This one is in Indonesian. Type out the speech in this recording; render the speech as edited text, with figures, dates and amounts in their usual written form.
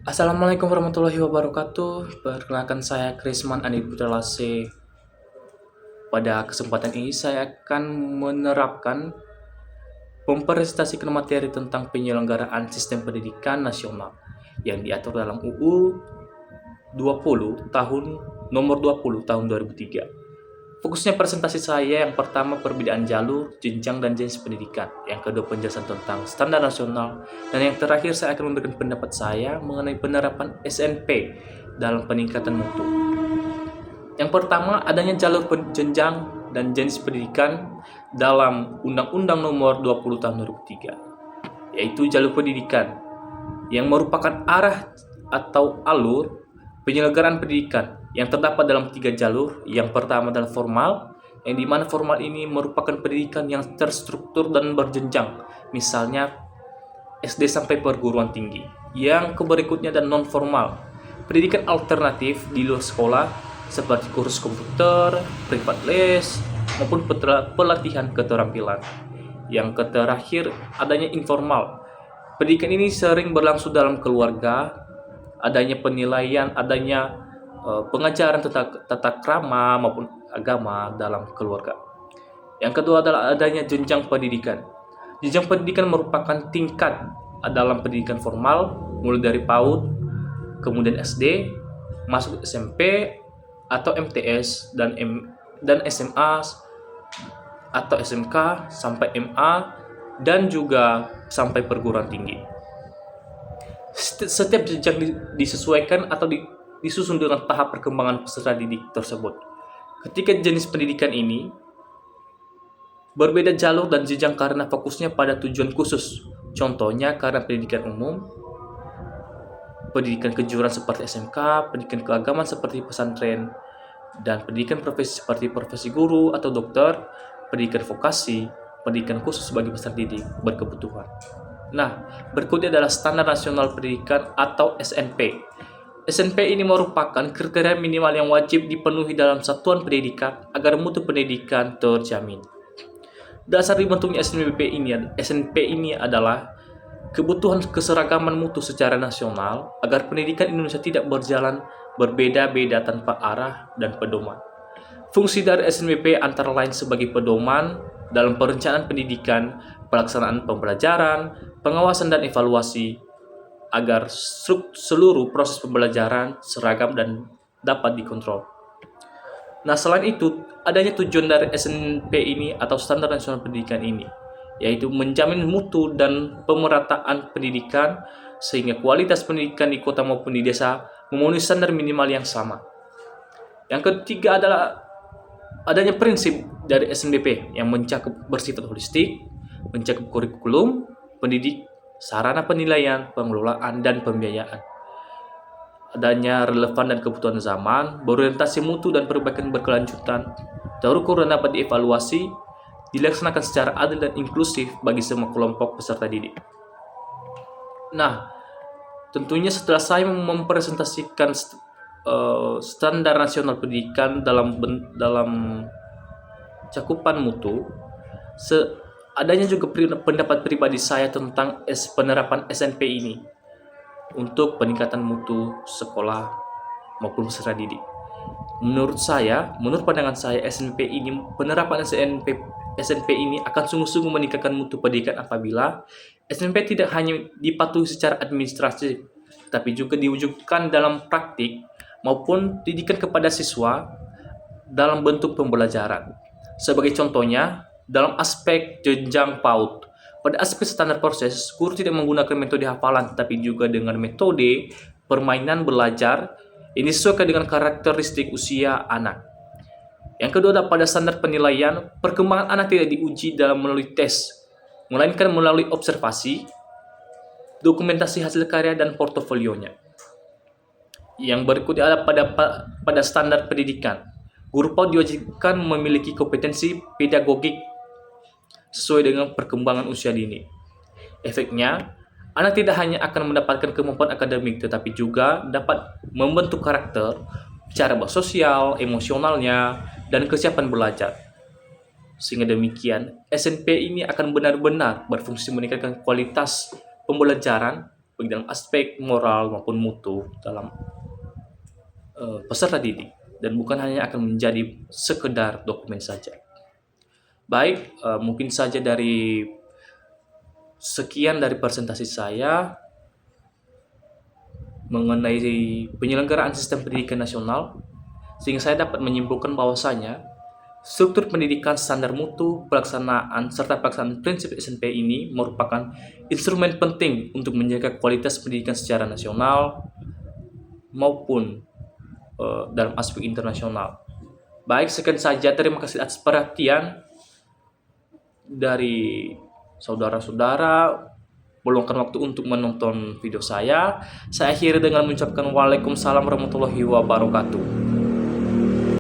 Assalamualaikum warahmatullahi wabarakatuh. Perkenalkan saya Krisman Andi Putra Lase. Pada kesempatan ini saya akan menerapkan mempresentasikan materi tentang penyelenggaraan sistem pendidikan nasional yang diatur dalam UU 20 tahun nomor 20 tahun 2003. Fokusnya presentasi saya yang pertama perbedaan jalur, jenjang, dan jenis pendidikan. Yang kedua penjelasan tentang standar nasional. Dan yang terakhir saya akan memberikan pendapat saya mengenai penerapan SNP dalam peningkatan mutu. Yang pertama adanya jalur jenjang dan jenis pendidikan dalam Undang-Undang nomor 20 tahun 2003. Yaitu jalur pendidikan yang merupakan arah atau alur penyelenggaraan pendidikan yang terdapat dalam 3 jalur. Yang pertama adalah formal, yang dimana formal ini merupakan pendidikan yang terstruktur dan berjenjang, misalnya SD sampai perguruan tinggi. Yang berikutnya adalah non formal, pendidikan alternatif di luar sekolah seperti kursus komputer, privat les, maupun pelatihan keterampilan. Yang terakhir adanya informal, pendidikan ini sering berlangsung dalam keluarga, adanya penilaian, adanya pengajaran tata krama maupun agama dalam keluarga. Yang kedua adalah adanya jenjang pendidikan. Jenjang pendidikan merupakan tingkat dalam pendidikan formal, mulai dari PAUD, kemudian SD, masuk SMP atau MTS dan SMA atau SMK sampai MA dan juga sampai perguruan tinggi. Setiap jenjang disesuaikan atau disusun dengan tahap perkembangan peserta didik tersebut. Ketika jenis pendidikan ini berbeda jalur dan jenjang karena fokusnya pada tujuan khusus. Contohnya karena pendidikan umum, pendidikan kejuruan seperti SMK, pendidikan keagamaan seperti pesantren, dan pendidikan profesi seperti profesi guru atau dokter, pendidikan vokasi, pendidikan khusus bagi peserta didik berkebutuhan. Nah, berikutnya adalah Standar Nasional Pendidikan atau SNP. SNP ini merupakan kriteria minimal yang wajib dipenuhi dalam satuan pendidikan agar mutu pendidikan terjamin. Dasar dibentuknya SNP ini adalah kebutuhan keseragaman mutu secara nasional agar pendidikan Indonesia tidak berjalan berbeda-beda tanpa arah dan pedoman. Fungsi dari SNP antara lain sebagai pedoman dalam perencanaan pendidikan, pelaksanaan pembelajaran, pengawasan dan evaluasi, agar seluruh proses pembelajaran seragam dan dapat dikontrol. Nah, selain itu, adanya tujuan dari SNP ini atau Standar Nasional Pendidikan ini, yaitu menjamin mutu dan pemerataan pendidikan sehingga kualitas pendidikan di kota maupun di desa memenuhi standar minimal yang sama. Yang ketiga adalah adanya prinsip dari SNBP yang mencakup bersifat holistik, mencakup kurikulum, pendidik, sarana penilaian, pengelolaan, dan pembiayaan. Adanya relevan dan kebutuhan zaman, berorientasi mutu dan perbaikan berkelanjutan, terukur dan dapat dievaluasi, dilaksanakan secara adil dan inklusif bagi semua kelompok peserta didik. Nah, tentunya setelah saya mempresentasikan standar nasional pendidikan dalam cakupan mutu, adanya juga pendapat pribadi saya tentang penerapan SNP ini untuk peningkatan mutu sekolah maupun peserta didik. Menurut pandangan saya, penerapan SNP ini akan sungguh-sungguh meningkatkan mutu pendidikan apabila SNP tidak hanya dipatuhi secara administratif, tapi juga diwujudkan dalam praktik maupun didikan kepada siswa dalam bentuk pembelajaran. Sebagai contohnya, dalam aspek jenjang PAUD, pada aspek standar proses, guru tidak menggunakan metode hafalan, tetapi juga dengan metode permainan belajar yang disesuaikan dengan karakteristik usia anak. Yang kedua adalah pada standar penilaian, perkembangan anak tidak diuji dalam melalui tes, melainkan melalui observasi, dokumentasi hasil karya, dan portofolionya. Yang berikutnya adalah pada standar pendidikan. Guru PAUD diwajibkan memiliki kompetensi pedagogik sesuai dengan perkembangan usia dini. Efeknya, anak tidak hanya akan mendapatkan kemampuan akademik, tetapi juga dapat membentuk karakter, cara bersosial, emosionalnya, dan kesiapan belajar. Sehingga demikian, SNP ini akan benar-benar berfungsi meningkatkan kualitas pembelajaran baik dalam aspek moral maupun mutu dalam peserta didik, dan bukan hanya akan menjadi sekedar dokumen saja. Baik, mungkin saja dari sekian dari presentasi saya mengenai penyelenggaraan sistem pendidikan nasional, sehingga saya dapat menyimpulkan bahwasanya struktur pendidikan standar mutu, pelaksanaan, serta pelaksanaan prinsip SNP ini merupakan instrumen penting untuk menjaga kualitas pendidikan secara nasional maupun dalam aspek internasional. Baik, sekian saja. Terima kasih atas perhatian dari saudara-saudara. Meluangkan waktu untuk menonton video saya. Saya akhiri dengan mengucapkan Waalaikumsalam warahmatullahi wabarakatuh.